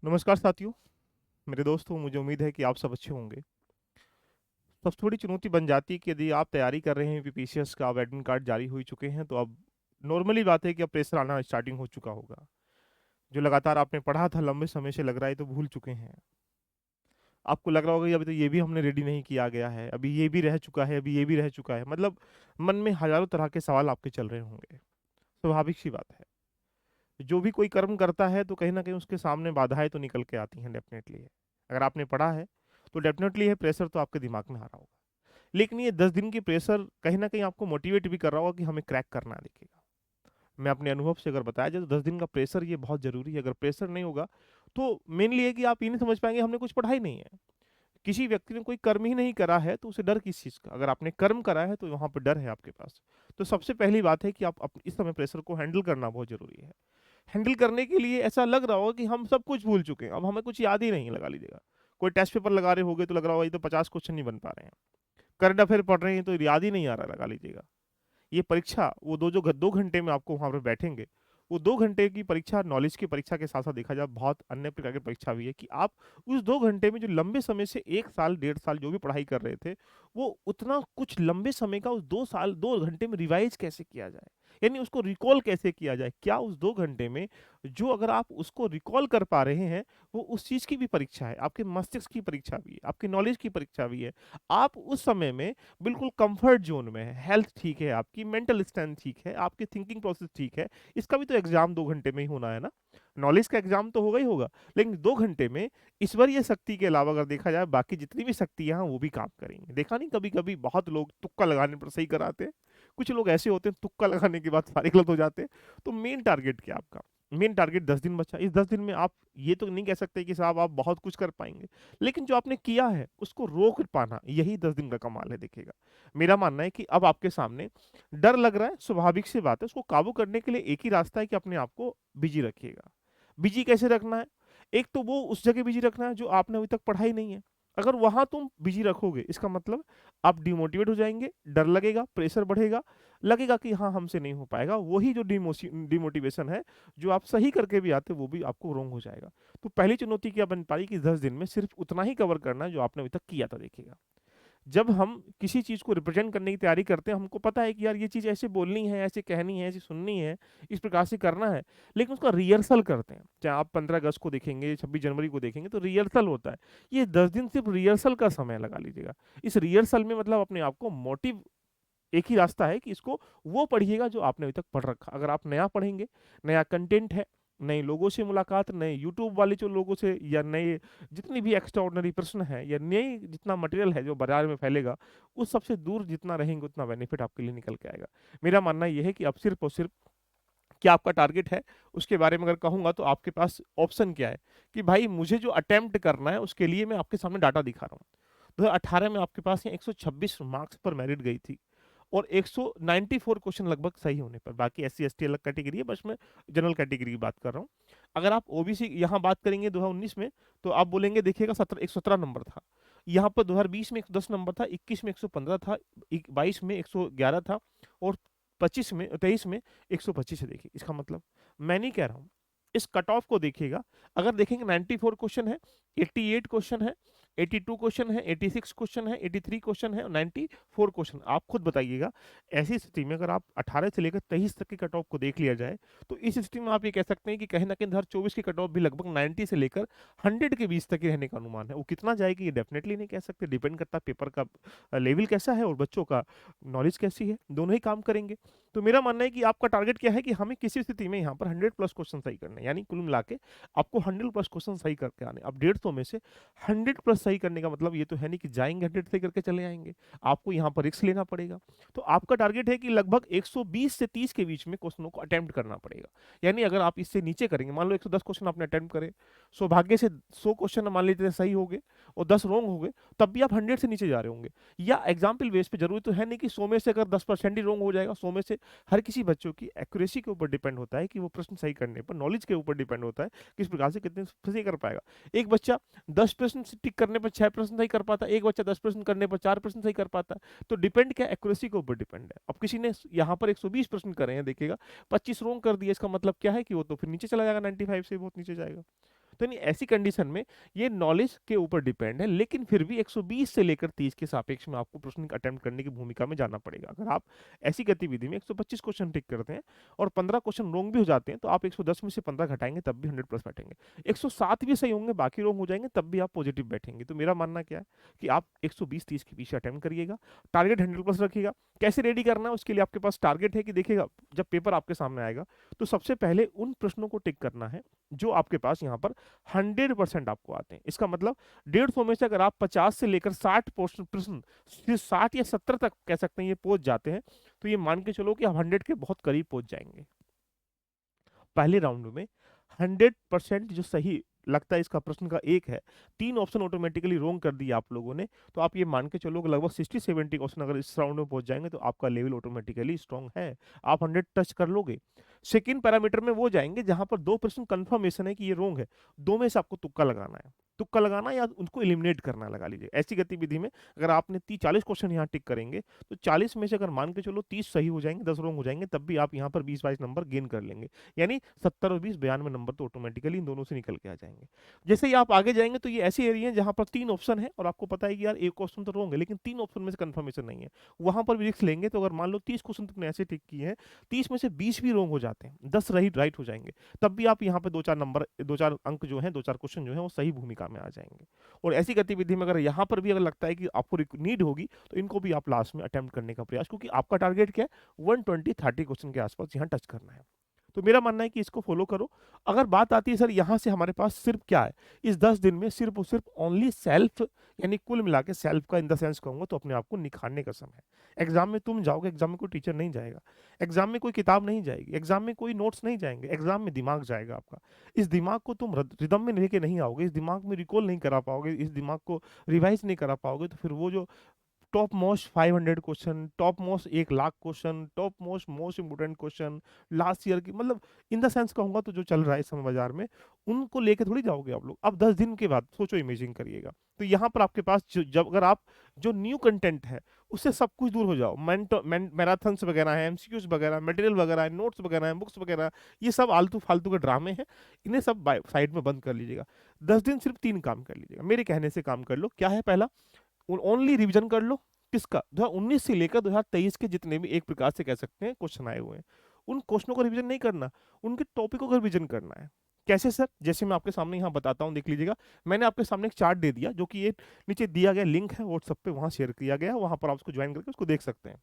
नमस्कार साथियों, मेरे दोस्तों, मुझे उम्मीद है कि आप सब अच्छे होंगे। सबसे बड़ी चुनौती बन जाती है कि यदि आप तैयारी कर रहे हैं बीपीसीएस का, अब एडमिट कार्ड जारी हो ही चुके हैं, तो अब नॉर्मली बात है कि अब प्रेशर आना स्टार्टिंग हो चुका होगा। जो लगातार आपने पढ़ा था, लंबे समय से लग रहा है तो भूल चुके हैं। आपको लग रहा होगा कि अभी तो ये भी हमने रेडी नहीं किया गया है, अभी ये भी रह चुका है, अभी ये भी रह चुका है। मतलब मन में हज़ारों तरह के सवाल आपके चल रहे होंगे। स्वाभाविक सी बात है। जो भी कोई कर्म करता है तो कहीं न कहीं उसके सामने बाधाएँ तो निकल के आती हैं डेफ़िनेटली। अगर आपने पढ़ा है, तो डेफ़िनेटली ये प्रेशर तो आपके दिमाग में आ रहा होगा। लेकिन ये 10 दिन की प्रेशर कहीं न कहीं आपको मोटिवेट भी कर रहा होगा कि हमें क्रैक करना है देखिएगा। मैं अपने अनुभव से अगर बताया जाए तो 10 दिन का प्रेशर ये बहुत ज़रूरी है। अगर प्रेशर नहीं होगा, तो मेनली है कि आप ये नहीं समझ पाएँगे हमने कुछ पढ़ा ही नहीं है। किसी व्यक्ति ने कोई कर्म ही नहीं करा है तो उसे डर किस चीज़ का? अगर आपने कर्म करा है तो वहाँ पे डर है आपके पास। तो सबसे पहली बात है कि आप इस समय प्रेशर को हैंडल करना बहुत ज़रूरी है। हैंडल करने के लिए ऐसा लग रहा होगा कि हम सब कुछ भूल चुके हैं, अब हमें कुछ याद ही नहीं है, लगा लीजिएगा। कोई टेस्ट पेपर लगा रहे होगे तो लग रहा होगा ये तो 50 क्वेश्चन नहीं बन पा रहे हैं। करंट अफेयर पढ़ रहे हैं तो याद ही नहीं आ रहा, लगा लीजिएगा। ये परीक्षा वो 2 घंटे में आपको वहाँ पे बैठेंगे, वो 2 घंटे की परीक्षा नॉलेज की परीक्षा के साथ-साथ देखा जाए बहुत अन्य प्रकार की परीक्षा भी है कि आप उस 2 घंटे में जो लंबे समय से 1 साल, 1.5 साल जो भी पढ़ाई कर रहे थे, वो उतना कुछ लंबे समय का उस 2 साल 2 घंटे में रिवाइज़ कैसे किया जाए? यानी उसको रिकॉल कैसे किया जाए? क्या उस 2 घंटे में जो अगर आप उसको रिकॉल कर पा रहे हैं, वो उस चीज़ की भी परीक्षा है, आपके मस्तिष्क की परीक्षा भी है, आपकी नॉलेज की परीक्षा भी है। आप उस समय में बिल्कुल कंफर्ट ज़ोन में है, हेल्थ ठीक है आपकी, मेंटल स्ट्रेंथ ठीक है, आपकी थिंकिंग प्रोसेस ठीक है, इसका भी तो एग्ज़ाम 2 घंटे में ही होना है ना? नॉलेज का एग्ज़ाम तो होगा ही होगा, लेकिन 2 घंटे में ईश्वरीय शक्ति के अलावा अगर देखा जाए बाकी जितनी भी शक्तियाँ हैं वो भी काम करेंगी। देखा नहीं कभी-कभी बहुत लोग तुक्का लगाने पर सही कराते हैं, कुछ लोग ऐसे होते हैं तुक्का लगाने के बाद सारे गलत हो जाते हैं। तो मेन टारगेट क्या है आपका? मेन टारगेट 10 दिन बचा, इस 10 दिन में आप ये तो नहीं कह सकते कि साहब आप बहुत कुछ कर पाएँगे। लेकिन जो आपने किया है, उसको रोक पाना, यही 10 दिन का कमाल है देखिएगा। मेरा मानना है कि अब आपके सामने डर लग रहा है, स्वाभाविक सी बात है, उसको काबू करने के लिए एक ही रास्ता है कि अपने आप को बिज़ी रखिएगा। बिज़ी कैसे रखना है? एक तो वो उस जगह बिज़ी रखना है जो आपने अभी तक पढ़ा ही नहीं है। अगर वहाँ तुम बिज़ी रखोगे, इसका मतलब आप डिमोटिवेट हो जाएँगे, डर लगेगा, प्रेशर बढ़ेगा, लगेगा कि हाँ, हमसे नहीं हो पाएगा। वही जो डिमोटिवेशन है, जो आप सही करके भी आते, वो भी आपको रॉन्ग हो जाएगा। तो पहली चुनौती क्या बन पाई कि 10 दिन में सिर्फ उतना ही कवर करना है जो आपने अभी तक किया था देखिएगा। जब हम किसी चीज़ को रिप्रेज़ेंट करने की तैयारी करते हैं, हमको पता है कि यार ये चीज़ ऐसे बोलनी है, ऐसे कहनी है, ऐसे सुननी है, इस प्रकार से करना है, लेकिन उसका रिहर्सल करते हैं। चाहे आप 15 अगस्त को देखेंगे, 26 जनवरी को देखेंगे तो रिहर्सल होता है। ये 10 दिन सिर्फ रिहर्सल का समय लगा लीजिएगा। इस रिहर्सल में मतलब अपने आप को मोटिव एक ही रास्ता है कि इसको वो पढ़िएगा जो आपने अभी तक पढ़ रखा। अगर आप नया पढ़ेंगे, नया कंटेंट है, नए लोगों से मुलाकात, नए यूट्यूब वाले जो लोगों से या नए जितनी भी एक्स्ट्राऑर्डिनरी प्रश्न हैं या नई जितना मटेरियल है जो बाज़ार में फैलेगा, उस सबसे दूर जितना रहेंगे उतना बेनिफिट आपके लिए निकल के आएगा। मेरा मानना ये है कि अब सिर्फ़ और सिर्फ़ क्या आपका टारगेट है, उसके बारे में अगर कहूँगा तो आपके पास ऑप्शन क्या है कि भाई मुझे जो अटेम्प्ट करना है उसके लिए मैं आपके सामने डाटा दिखा रहा हूँ। 2018 में आपके पास ये 126 मार्क्स पर मेरिट गई थी। और 194 क्वेश्चन लगभग सही होने पर, बाकी एससी-एसटी अलग कैटेगरी है, बस मैं जनरल कैटेगरी की बात कर रहा हूँ। अगर आप ओबीसी यहाँ बात करेंगे 2019 में, तो आप बोलेंगे देखिएगा 117 नंबर था। यहाँ पर 2020 में 110 नंबर था, 21 में 115 था, 22 में 111 था और 25 में 23 में 125 है देखिए। इसका मतलब मैं नहीं कह रहा हूँ। इस कट ऑफ को देखिएगा, अगर देखेंगे 94 क्वेश्चन है, 88 क्वेश्चन है, 82 क्वेश्चन है, 86 क्वेश्चन है, 83 क्वेश्चन है और 94 क्वेश्चन। आप खुद बताइएगा, ऐसी स्थिति में अगर आप 18 से लेकर 23 तक की कट ऑफ को देख लिया जाए, तो इस स्थिति में आप ये कह सकते हैं कि कहीं न कहीं 2024 की कट ऑफ भी लगभग 90 से लेकर 100 के बीच तक ही रहने का अनुमान है। वो कितना जाएगी ये डेफिनिटली नहीं कह सकते, डिपेंड करता है पेपर का लेवल कैसा है और बच्चों का नॉलेज कैसी है, दोनों ही काम करेंगे। तो मेरा मानना है कि आपका टारगेट क्या है कि हमें किसी स्थिति में यहाँ पर 100 प्लस क्वेश्चन सही करने हैं, यानी कुल मिला के आपको 100 प्लस क्वेश्चन सही करके आने। अब 150 में से 100 प्लस सही करने का मतलब ये तो है नहीं कि जाएँगे 100 सही करके चले आएँगे। आपको यहाँ पर रिस्क लेना पड़ेगा। तो आपका टारगेट है कि लगभग 120 से 30 के बीच में क्वेश्चनों को अटेम्प्ट करना पड़ेगा। यानी अगर आप इससे नीचे करेंगे, मान लो 110 क्वेश्चन आपने अटेम्प्ट करे, सौभाग्य से 100 क्वेश्चन मान लीजिए सही हो गए और 10 रॉन्ग हो गए, तब भी आप 100 से नीचे जा रहे होंगे। या एग्जाम्पल बेस पे ज़रूरी तो है नहीं कि 100 में से अगर 10% ही रॉन्ग हो जाएगा, 100 में से हर किसी बच्चों की एक्यूरेसी के ऊपर डिपेंड होता है कि वो प्रश्न सही करने पर, नॉलेज के ऊपर डिपेंड होता है, किस प्रकार से कितने सही कर पाएगा। एक बच्चा 10 प्रश्न से टिक करने पर 6 प्रश्न सही कर पाता है, एक बच्चा 10 प्रश्न करने पर 4 प्रश्न सही कर पाता है। तो डिपेंड क्या एक्यूरेसी के ऊपर डिपेंड है। अब किसी ने यहाँ पर 120 प्रश्न करे हैं देखिएगा, 25 रॉन्ग कर दिए, इसका मतलब क्या है कि वो तो फिर नीचे चला जाएगा, 95 से बहुत नीचे जाएगा। तो यानी ऐसी कंडीशन में ये नॉलेज के ऊपर डिपेंड है, लेकिन फिर भी 120 से लेकर 30 के सापेक्ष में आपको प्रश्न अटेम्प्ट करने की भूमिका में जाना पड़ेगा। अगर आप ऐसी गतिविधि में 125 क्वेश्चन टिक करते हैं और 15 क्वेश्चन रॉन्ग भी हो जाते हैं, तो आप 110 में से 15 घटाएंगे तब भी 100 प्लस बैठेंगे। 107 भी सही होंगे, बाकी रॉन्ग हो जाएंगे, तब भी आप पॉजिटिव बैठेंगे। तो मेरा मानना क्या है कि आप 120-30 के पीछे अटेम्प्ट करिएगा, टारगेट 100 प्लस रखिएगा। कैसे रेडी करना है उसके लिए आपके पास टारगेट है कि देखिएगा, जब पेपर आपके सामने आएगा तो सबसे पहले उन प्रश्नों को टिक करना है जो आपके पास यहाँ पर 100% आपको आते हैं। इसका मतलब 150 में से अगर आप 50 से लेकर 60 प्रश्न 60 या 70 तक कह सकते हैं ये पहुंच जाते हैं, तो ये मान के चलो कि आप 100 के बहुत करीब पहुंच जाएंगे। पहले राउंड में 100% जो सही लगता है इसका प्रश्न का एक है, 3 ऑप्शन ऑटोमेटिकली रोंग कर दिए आप लोगों ने, तो आप ये मान के चलो कि लगभग 60-70 क्वेश्चन अगर इस राउंड में पहुंच जाएंगे तो आपका लेवल ऑटोमेटिकली स्ट्रांग है, आप 100 टच कर लोगे। सेकंड पैरामीटर में वो जाएंगे जहां पर 2 प्रश्न कंफर्मेशन है कि ये रोंग है, 2 में से आपको तुक्का लगाना है, तुक्का लगाना या उनको एलिमिनेट करना, लगा लीजिए। ऐसी गतिविधि में अगर आपने 40 क्वेश्चन यहाँ टिक करेंगे तो 40 में से अगर मान के चलो 30 सही हो जाएंगे, 10 रोंग हो जाएंगे, तब भी आप यहाँ पर 20-22 नंबर गेन कर लेंगे। यानी 70 और 20 92 नंबर तो ऑटोमेटिकली इन दोनों से निकल के आ जाएंगे। जैसे ही आप आगे जाएंगे तो ये ऐसी एरिया है जहां पर 3 ऑप्शन है और आपको पता है कि यार एक ऑप्शन तो रॉन्ग है, लेकिन 3 ऑप्शन में से कंफर्मेशन नहीं है, वहां पर भी रिस्क लेंगे। तो अगर मान लो 30 क्वेश्चन तुमने ऐसे टिक किए हैं, 30 में से 20 भी रॉन्ग हो जाते हैं, 10 राइट हो जाएंगे, तब भी आप यहाँ पे 2-4 नंबर, 2-4 अंक जो है, 2-4 क्वेश्चन जो है वो सही भूमिका में आ जाएंगे। और ऐसी गतिविधि में अगर यहाँ पर भी अगर लगता है कि आपको नीड होगी तो इनको भी आप लास्ट में अटेम्प्ट करने का प्रयास, क्योंकि आपका टारगेट क्या है, 120-30 क्वेश्चन के आसपास यहाँ टच करना है। तो मेरा मानना है कि इसको फॉलो करो। अगर बात आती है सर यहाँ से हमारे पास सिर्फ क्या है, इस 10 दिन में सिर्फ और सिर्फ ओनली सेल्फ, यानी कुल मिला के सेल्फ का इन द सेंस कहूंगा तो अपने आप को निखारने का समय है। एग्जाम में तुम जाओगे, एग्जाम में कोई टीचर नहीं जाएगा, एग्जाम में कोई किताब नहीं जाएगी, एग्जाम में कोई नोट्स नहीं जाएंगे, एग्जाम में दिमाग जाएगा आपका। इस दिमाग को तुम रिदम में लेके नहीं आओगे, इस दिमाग में रिकॉल नहीं करा पाओगे, इस दिमाग को रिवाइज नहीं करा पाओगे, तो फिर वो जो top most 500 question, top most 1 lakh question, top most important question last year की, मतलब इन द सेंस कहूंगा तो जो चल रहा है इस समय बाजार में, उनको लेके थोड़ी जाओगे आप लोग। अब 10 दिन के बाद सोचो, इमेजिन करिएगा, तो यहाँ पर आपके पास जब अगर आप जो न्यू कंटेंट है उससे सब कुछ दूर हो जाओ, मैराथन्स वगैरह है, एमसीक्यूज वगैरह, मटेरियल वगैरह है, नोट्स वगैरह है, बुक्स वगैरह, ये सब आलतू फालतू के ड्रामे हैं, इन्हें सब साइड में बंद कर लीजिएगा। 10 दिन सिर्फ 3 काम कर लीजिएगा, मेरे कहने से काम कर लो। क्या है पहला, ओनली रिवीजन कर लो। किसका, 2019 से लेकर 2023 के जितने भी एक प्रकार से कह सकते हैं क्वेश्चन आए हुए हैं, उन क्वेश्चनों का रिवीजन नहीं करना, उनके टॉपिकों का रिवीजन करना है। कैसे सर, जैसे मैं आपके सामने यहाँ बताता हूँ, देख लीजिएगा। मैंने आपके सामने एक चार्ट दे दिया, जो कि ये नीचे दिया गया लिंक है व्हाट्सएप पे, वहां शेयर किया गया है, वहां पर आप उसको ज्वाइन करके उसको देख सकते हैं।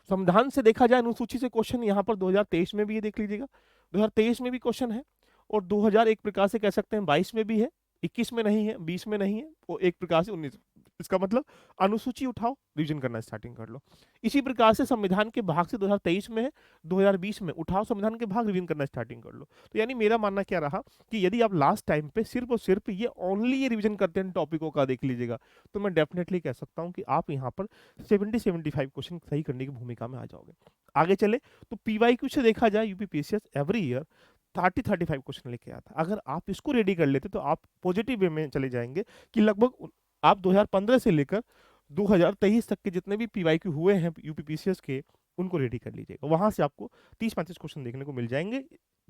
संविधान से देखा जाए, अनुसूची से क्वेश्चन यहाँ पर 2023 में भी है, देख लीजिएगा, 2023 में भी क्वेश्चन है, और 2000 एक प्रकार से कह सकते हैं 22 में भी है, 21 में नहीं है, 20 में नहीं है, और एक प्रकार से 19। इसका मतलब अनुसूची उठाओ, रिवीजन करना स्टार्टिंग कर लो। इसी प्रकार से संविधान के भाग से 2023 में है, 2020 में उठाओ संविधान के भाग, रिवीजन करना स्टार्टिंग कर लो। तो यानी मेरा मानना क्या रहा कि यदि आप लास्ट टाइम पे सिर्फ और सिर्फ ये ओनली ये रिवीजन करते हैं टॉपिकों का, देख लीजिएगा, तो मैं डेफिनेटली कह सकता हूँ कि आप यहाँ पर 70-75 क्वेश्चन सही करने की भूमिका में आ जाओगे। आगे चले तो पीवाईक्यू से देखा जाए, यूपीपीसीएस एवरी ईयर 30-35 क्वेश्चन लेके आता। अगर आप इसको रेडी कर लेते तो आप पॉजिटिव वे में चले जाएंगे कि लगभग आप 2015 से लेकर 2023 तक के जितने भी पीवाईक्यू हुए हैं यूपीपीसीएस के, उनको रेडी कर लीजिएगा। वहां से आपको 30-35 क्वेश्चन देखने को मिल जाएंगे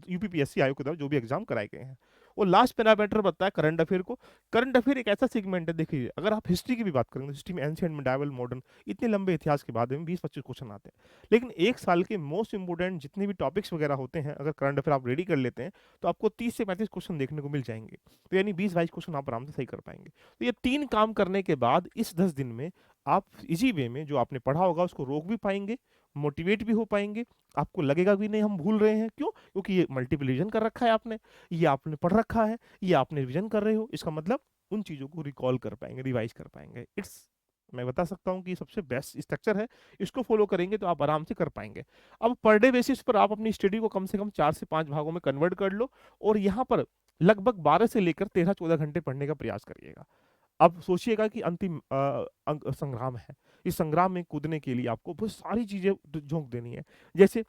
यूपीपीएससी आयोग के द्वारा जो भी एग्जाम कराए गए हैं। और लास्ट पैरामीटर बताया करंट अफेयर को। करंट अफेयर एक ऐसा सेगमेंट है, देखिए अगर आप हिस्ट्री की भी बात करेंगे, हिस्ट्री में एंशिएंट, मिडाइवल, मॉडर्न, इतने लंबे इतिहास के बाद में 20-25 क्वेश्चन आते हैं, लेकिन एक साल के मोस्ट इंपोर्टेंट जितने भी टॉपिक्स वगैरह होते हैं, अगर करंट अफेयर आप रेडी कर लेते हैं तो आपको 30 से 35 क्वेश्चन देखने को मिल जाएंगे। तो यानी 20-22 क्वेश्चन आप आराम से सही कर पाएंगे। तो ये 3 काम करने के बाद इस 10 दिन में आप इजी वे में जो आपने पढ़ा होगा उसको रोक भी पाएंगे, मोटिवेट भी हो पाएंगे, आपको लगेगा भी नहीं हम भूल रहे हैं। क्यों? क्योंकि ये मल्टीपल रिवीजन कर रखा है आपने, ये आपने पढ़ रखा है, ये आपने रिवीजन कर रहे हो, इसका मतलब उन चीजों को रिकॉल कर पाएंगे, रिवाइज कर पाएंगे। इट्स, मैं बता सकता हूँ कि सबसे बेस्ट स्ट्रक्चर है, इसको फॉलो करेंगे तो आप आराम से कर पाएंगे। अब पर डे बेसिस पर आप अपनी स्टडी को कम से कम 4 से 5 भागों में कन्वर्ट कर लो, और यहाँ पर लगभग 12 से लेकर 13-14 घंटे पढ़ने का प्रयास करिएगा। अब सोचिएगा कि अंतिम संग्राम है, इस संग्राम में कूदने के लिए आपको बहुत सारी चीजें झोंक देनी है। जैसे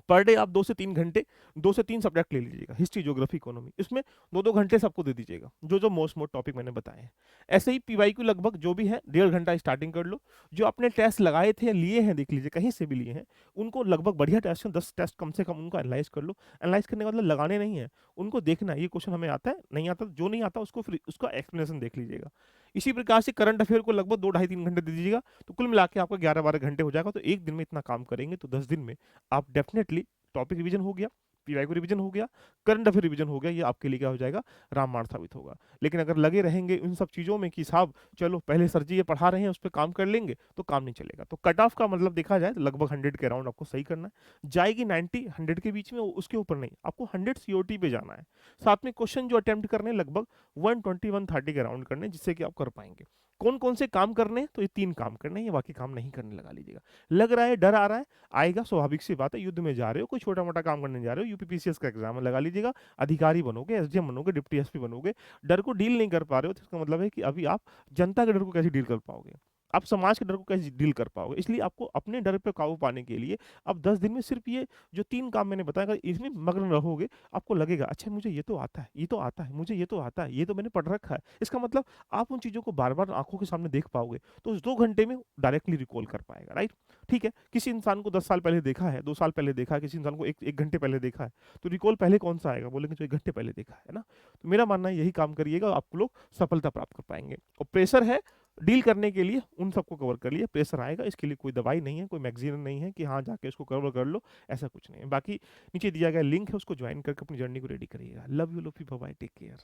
पर डे आप 2 से 3 घंटे 2 से 3 सब्जेक्ट ले लीजिएगा, हिस्ट्री, ज्योग्राफी, इकोनॉमी, इसमें 2-2 घंटे सबको दे दीजिएगा, जो-जो मोस्ट टॉपिक मैंने बताए हैं। ऐसे ही पीवाईक्यू लगभग जो भी है 1.5 घंटा स्टार्टिंग कर लो। जो आपने टेस्ट लगाए थे या लिए हैं देख लीजिए, कहीं से भी लिए हैं, उनको लगभग बढ़िया टेस्ट हैं, 10 टेस्ट कम से कम उनको एनालाइज़ कर लो। एनालाइज़ करने का मतलब लगाने नहीं है, उनको देखना है ये क्वेश्चन हमें आता है, नहीं आता, जो नहीं आता उसको फिर उसका एक्सप्लेनेशन देख लीजिएगा। इसी प्रकार से करंट अफेयर को लगभग 2 ढाई 3 घंटे दे दीजिएगा, तो कुल मिला के आपका 11-12 घंटे हो जाएगा। तो 1 दिन में इतना काम करेंगे तो 10 दिन में आप डेफिनिटली टॉपिक रिवीजन हो गया, पीवाई को रिवीजन हो गया, करंट अफेयर रिवीजन हो गया, ये आपके लिए क्या हो जाएगा, रामबाण साबित होगा। लेकिन अगर लगे रहेंगे इन सब चीज़ों में कि साहब चलो पहले सर जी ये पढ़ा रहे हैं उस पे काम कर लेंगे, तो काम नहीं चलेगा। तो कट ऑफ का मतलब देखा जाए तो लगभग 100 के अराउंड आपको सही करना है। जाएगी 90 100 के बीच में, उसके ऊपर नहीं, आपको 100 सीओटी पे जाना है। साथ में क्वेश्चन जो अटेम्प्ट करने हैं लगभग 120 130 के अराउंड करने हैं, जिससे कि आप कर पाएंगे। कौन कौन से काम करने हैं, तो ये 3 काम करने हैं, ये बाकी काम नहीं करने लगा लीजिएगा। लग रहा है डर आ रहा है, आएगा, स्वाभाविक सी बात है, युद्ध में जा रहे हो, कोई छोटा-मोटा काम करने जा रहे हो, यूपीपीसीएस का एग्जाम लगा लीजिएगा, अधिकारी बनोगे, एसडीएम बनोगे, डिप्टी एसपी बनोगे। डर को डील नहीं कर पा रहे हो, तो इसका मतलब है कि अभी आप जनता के डर को कैसे डील कर पाओगे? आप समाज के डर को कैसे डील कर पाओगे? इसलिए आपको अपने डर पे काबू पाने के लिए अब 10 दिन में सिर्फ ये जो 3 काम मैंने बताया, अगर इसमें मग्न रहोगे, आपको लगेगा अच्छा मुझे ये तो आता है, ये तो आता है, मुझे ये तो आता है, ये तो मैंने पढ़ रखा है। इसका मतलब आप उन चीज़ों को बार-बार आँखों के सामने देख पाओगे, तो उस 2 घंटे में डायरेक्टली रिकॉल कर पाएगा, राइट? ठीक है, किसी इंसान को 10 साल पहले देखा है, 2 साल पहले देखा है, किसी इंसान को 1 घंटे पहले देखा है, तो रिकॉल पहले कौन-सा आएगा? बोलेंगे जो 1 घंटे पहले देखा है ना? तो मेरा मानना है यही काम करिएगा, आप लोग सफलता प्राप्त कर पाएँगे। और प्रेशर है, डील करने के लिए उन सबको कवर कर लिए, प्रेशर आएगा, इसके लिए कोई दवाई नहीं है, कोई मैगज़ीन नहीं है कि हाँ, जाके इसको कवर कर लो, ऐसा कुछ नहीं है। बाकी नीचे दिया गया लिंक है, उसको जॉइन करके अपनी जर्नी को रेडी करिएगा। Love you, bye bye, take care.